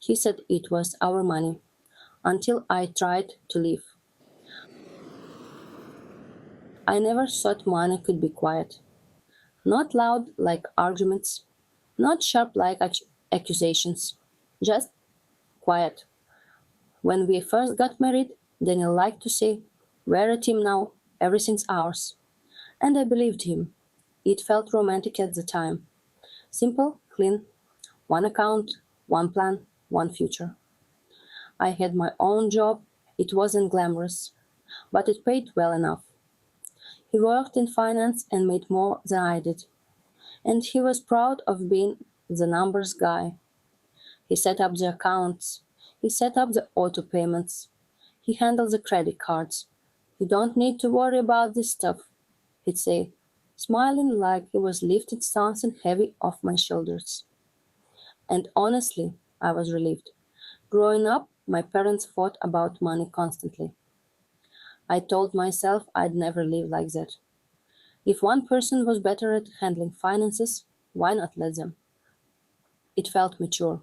He said it was our money, until I tried to leave. I never thought money could be quiet. Not loud like arguments, not sharp like accusations, just quiet. When we first got married, Daniel liked to say, "We're a team now, everything's ours." And I believed him. It felt romantic at the time. Simple, clean, one account, one plan, one future. I had my own job. It wasn't glamorous, but it paid well enough. He worked in finance and made more than I did. And he was proud of being the numbers guy. He set up the accounts. He set up the auto payments. He handled the credit cards. "You don't need to worry about this stuff," he'd say, smiling like he was lifting something heavy off my shoulders. And honestly, I was relieved. Growing up, my parents fought about money constantly. I told myself I'd never live like that. If one person was better at handling finances, why not let them? It felt mature,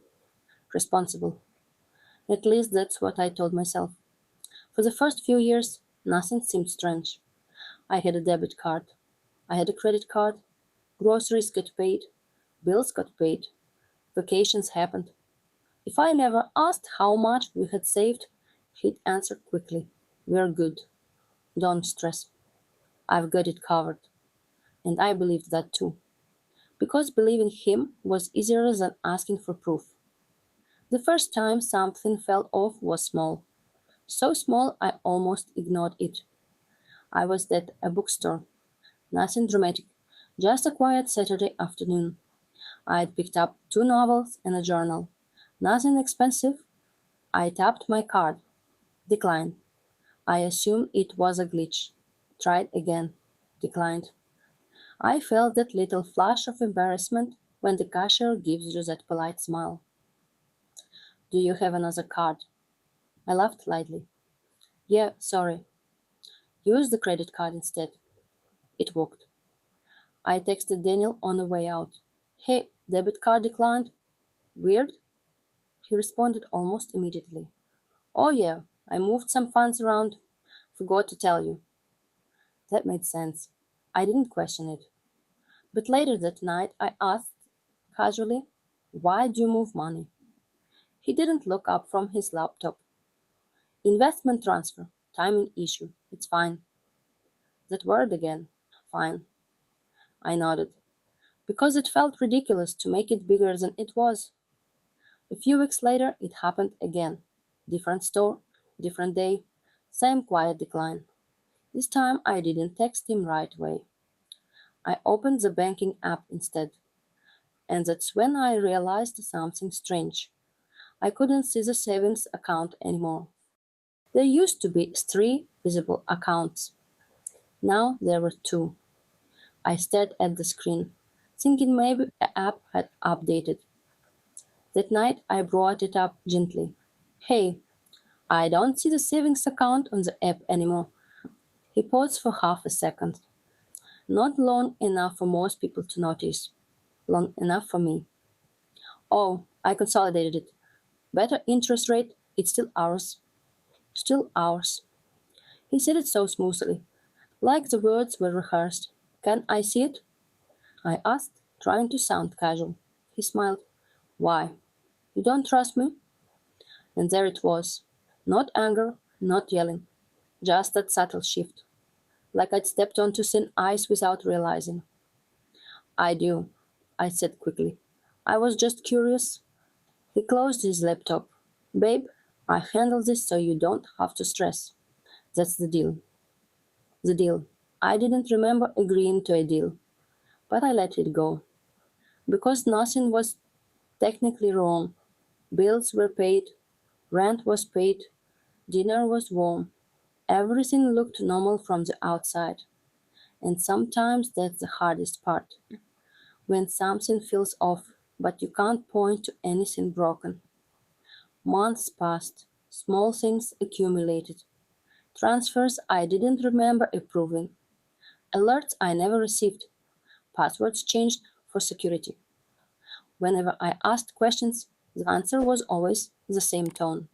responsible. At least that's what I told myself. For the first few years, nothing seemed strange. I had a debit card. I had a credit card. Groceries got paid. Bills got paid. Vacations happened. If I never asked how much we had saved, he'd answer quickly, "We're good. Don't stress. I've got it covered." And I believed that too. Because believing him was easier than asking for proof. The first time something fell off was small. So small I almost ignored it. I was at a bookstore. Nothing dramatic. Just a quiet Saturday afternoon. I'd picked up 2 novels and a journal. Nothing expensive. I tapped my card. Declined. I assumed it was a glitch. Tried again. Declined. I felt that little flash of embarrassment when the cashier gives you that polite smile. "Do you have another card?" I laughed lightly. "Yeah, sorry. Use the credit card instead." It worked. I texted Daniel on the way out. "Hey, debit card declined. Weird?" He responded almost immediately. "Oh yeah, I moved some funds around. Forgot to tell you." That made sense. I didn't question it. But later that night I asked, casually, "Why do you move money?" He didn't look up from his laptop. "Investment transfer. Timing issue. It's fine." That word again. Fine. I nodded. Because it felt ridiculous to make it bigger than it was. A few weeks later it happened again. Different store, different day, same quiet decline. This time I didn't text him right away. I opened the banking app instead. And that's when I realized something strange. I couldn't see the savings account anymore. There used to be 3 visible accounts. Now there were 2. I stared at the screen, thinking maybe the app had updated. That night I brought it up gently. "Hey, I don't see the savings account on the app anymore." He paused for half a second. Not long enough for most people to notice. Long enough for me. "Oh, I consolidated it. Better interest rate, it's still ours." Still ours. He said it so smoothly, like the words were rehearsed. "Can I see it?" I asked, trying to sound casual. He smiled. "Why? You don't trust me?" And there it was. Not anger, not yelling. Just that subtle shift. Like I'd stepped onto thin ice without realizing. "I do," I said quickly. "I was just curious." He closed his laptop. "Babe, I handle this so you don't have to stress." That's the deal. The deal. I didn't remember agreeing to a deal, but I let it go. Because nothing was technically wrong. Bills were paid, rent was paid, dinner was warm. Everything looked normal from the outside. And sometimes that's the hardest part. When something feels off, but you can't point to anything broken. Months passed. Small things accumulated. Transfers I didn't remember approving. Alerts I never received. Passwords changed for security. Whenever I asked questions, The answer was always the same tone: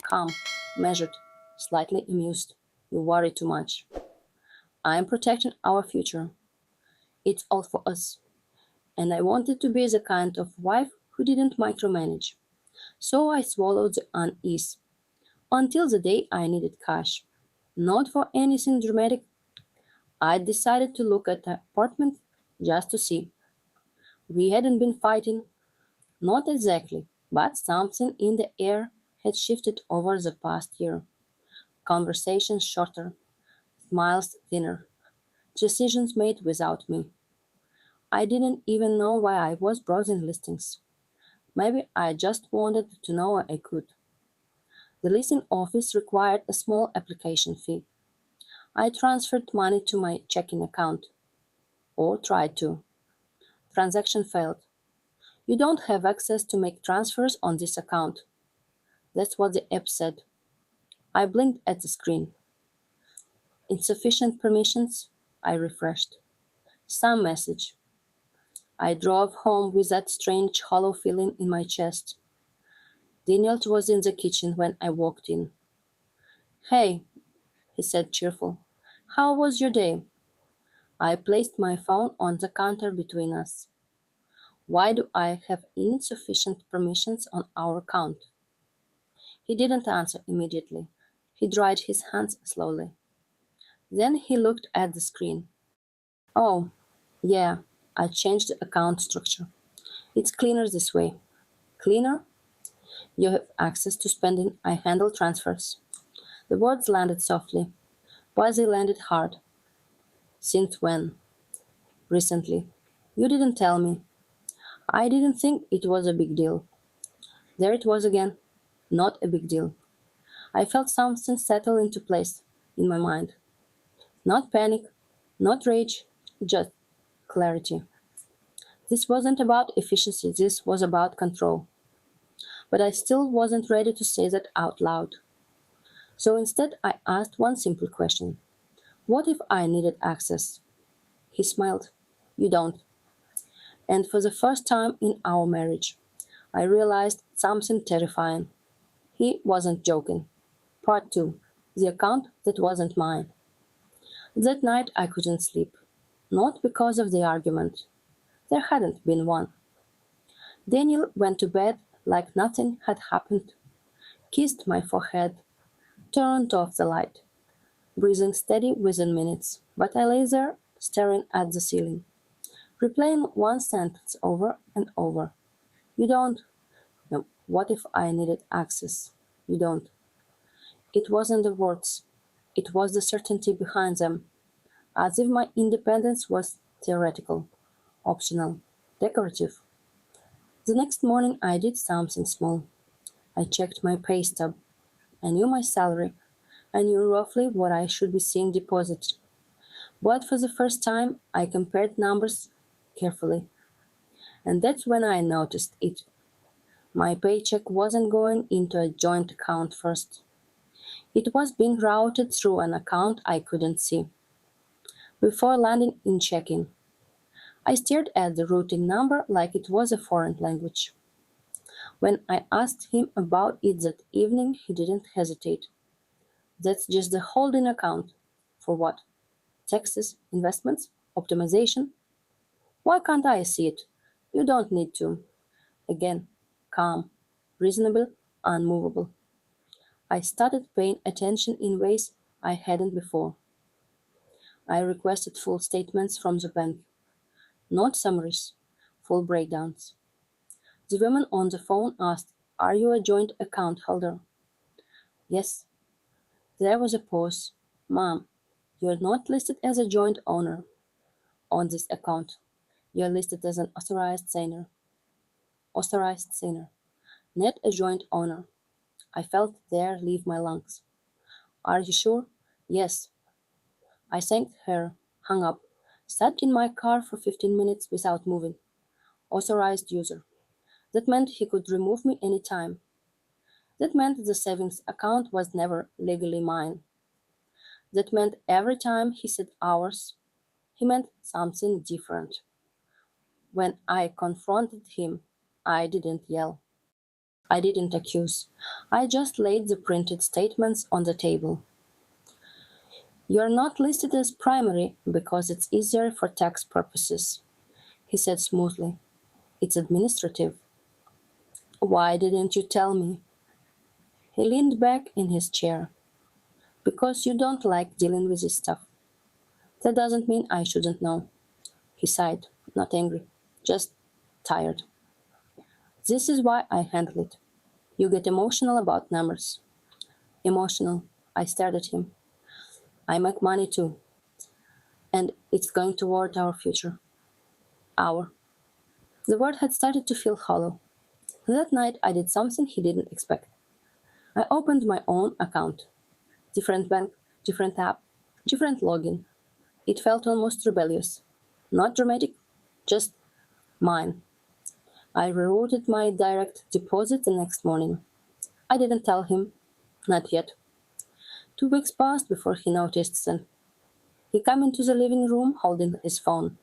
calm, measured, slightly amused. You worry too much. I'm protecting our future. It's all for us. And I wanted to be the kind of wife who didn't micromanage. So I swallowed the unease until the day I needed cash. Not for anything dramatic, I decided to look at the apartment just to see. We hadn't been fighting, not exactly, but something in the air had shifted over the past year. Conversations shorter, smiles thinner, decisions made without me. I didn't even know why I was browsing listings. Maybe I just wanted to know I could. The leasing office required a small application fee. I transferred money to my checking account, or tried to. Transaction failed. You don't have access to make transfers on this account. That's what the app said. I blinked at the screen. Insufficient permissions? I refreshed. Some message. I drove home with that strange hollow feeling in my chest. Daniel was in the kitchen when I walked in. Hey, he said cheerful. How was your day? I placed my phone on the counter between us. Why do I have insufficient permissions on our account? He didn't answer immediately. He dried his hands slowly. Then he looked at the screen. Oh, yeah, I changed the account structure. It's cleaner this way. Cleaner? You have access to spending. I handle transfers. The words landed softly, but they landed hard. Since when? Recently. You didn't tell me. I didn't think it was a big deal. There it was again. Not a big deal. I felt something settle into place in my mind. Not panic, not rage, just clarity. This wasn't about efficiency, this was about control. But I still wasn't ready to say that out loud. So instead, I asked one simple question: what if I needed access? He smiled. You don't. And for the first time in our marriage, I realized something terrifying. He wasn't joking. Part 2. The account that wasn't mine. That night I couldn't sleep. Not because of the argument. There hadn't been one. Daniel went to bed like nothing had happened, kissed my forehead, turned off the light, breathing steady within minutes, but I lay there staring at the ceiling, replaying one sentence over and over. You don't. No, what if I needed access? You don't. It wasn't the words, it was the certainty behind them, as if my independence was theoretical, optional, decorative. The next morning I did something small. I checked my pay stub. I knew my salary. I knew roughly what I should be seeing deposited. But for the first time, I compared numbers carefully. And that's when I noticed it. My paycheck wasn't going into a joint account first. It was being routed through an account I couldn't see. Before landing in checking, I stared at the routing number like it was a foreign language. When I asked him about it that evening, he didn't hesitate. That's just the holding account. For what? Taxes, investments, optimization? Why can't I see it? You don't need to. Again, calm, reasonable, unmovable. I started paying attention in ways I hadn't before. I requested full statements from the bank, not summaries, full breakdowns. The woman on the phone asked, are you a joint account holder? Yes. There was a pause. Mom, you're not listed as a joint owner on this account. You're listed as an authorized signer. Authorized signer, not a joint owner. I felt the air leave my lungs. Are you sure? Yes. I thanked her, hung up, sat in my car for 15 minutes without moving. Authorized user. That meant he could remove me anytime. That meant the savings account was never legally mine. That meant every time he said ours, he meant something different. When I confronted him, I didn't yell. I didn't accuse. I just laid the printed statements on the table. You're not listed as primary because it's easier for tax purposes, he said smoothly. It's administrative. Why didn't you tell me? He leaned back in his chair. Because you don't like dealing with this stuff. That doesn't mean I shouldn't know. He sighed, not angry, just tired. This is why I handle it. You get emotional about numbers. Emotional. I stared at him. I make money too. And it's going toward our future. Our. The word had started to feel hollow. That night I did something he didn't expect. I opened my own account. Different bank, different app, different login. It felt almost rebellious. Not dramatic, just mine. I rerouted my direct deposit the next morning. I didn't tell him, not yet. 2 weeks passed before he noticed then. He came into the living room holding his phone.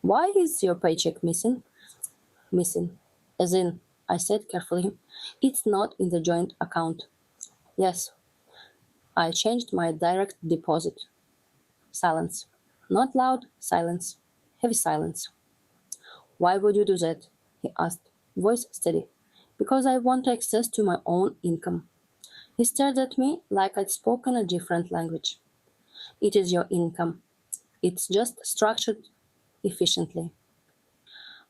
Why is your paycheck missing? Missing. As in, I said carefully, it's not in the joint account. Yes. I changed my direct deposit. Silence. Not loud, silence. Heavy silence. Why would you do that? He asked, voice steady. Because I want access to my own income. He stared at me like I'd spoken a different language. It is your income. It's just structured efficiently.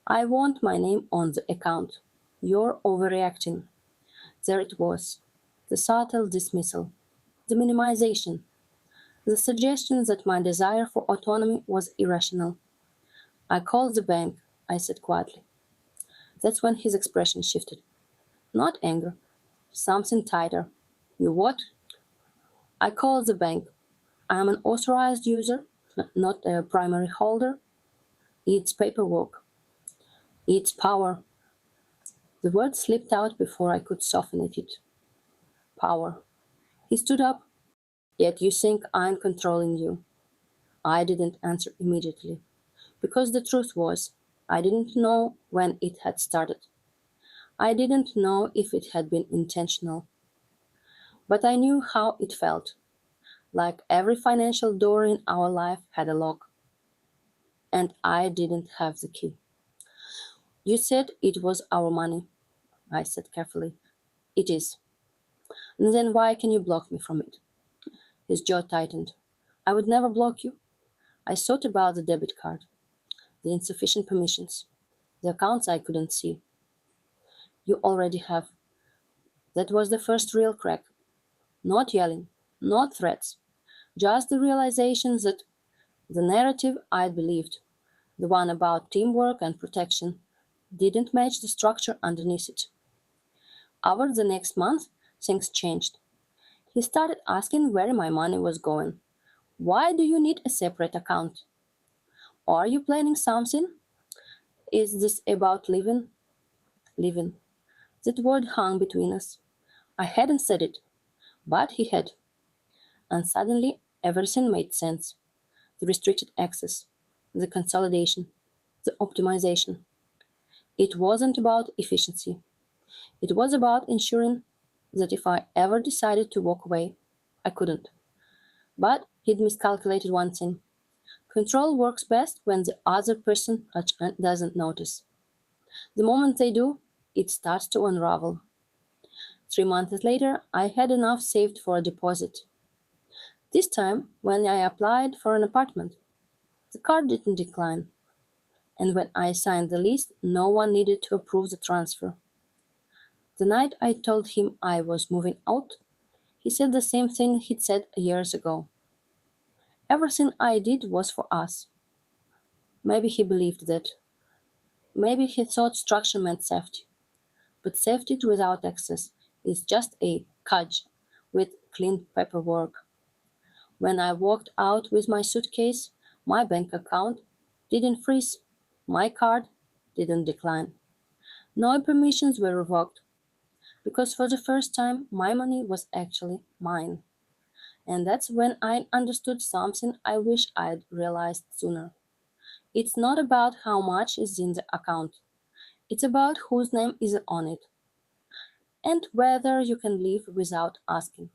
I want my name on the account. You're overreacting. There it was. The subtle dismissal. The minimization. The suggestion that my desire for autonomy was irrational. I called the bank, I said quietly. That's when his expression shifted. Not anger. Something tighter. You what? I called the bank. I am an authorized user, not a primary holder. It's paperwork. It's power. The word slipped out before I could soften it. Power. He stood up. Yet you think I'm controlling you. I didn't answer immediately. Because the truth was, I didn't know when it had started. I didn't know if it had been intentional. But I knew how it felt. Like every financial door in our life had a lock. And I didn't have the key. You said it was our money, I said carefully. It is. And then why can you block me from it? His jaw tightened. I would never block you. I thought about the debit card, the insufficient permissions, the accounts I couldn't see. You already have. That was the first real crack. Not yelling, not threats, just the realization that the narrative I'd believed, the one about teamwork and protection, didn't match the structure underneath it. Over the next month, things changed. He started asking where my money was going. Why do you need a separate account? Are you planning something? Is this about living? Living. That word hung between us. I hadn't said it, but he had. And suddenly everything made sense. The restricted access, the consolidation, the optimization. It wasn't about efficiency. It was about ensuring that if I ever decided to walk away, I couldn't. But he'd miscalculated one thing. Control works best when the other person doesn't notice. The moment they do, it starts to unravel. 3 months later, I had enough saved for a deposit. This time, when I applied for an apartment, the card didn't decline. And when I signed the lease, no one needed to approve the transfer. The night I told him I was moving out, he said the same thing he'd said years ago. Everything I did was for us. Maybe he believed that. Maybe he thought structure meant safety. But safety without access is just a cage with clean paperwork. When I walked out with my suitcase, my bank account didn't freeze. My card didn't decline. No permissions were revoked. Because for the first time, my money was actually mine. And that's when I understood something I wish I'd realized sooner. It's not about how much is in the account. It's about whose name is on it. and whether you can live without asking.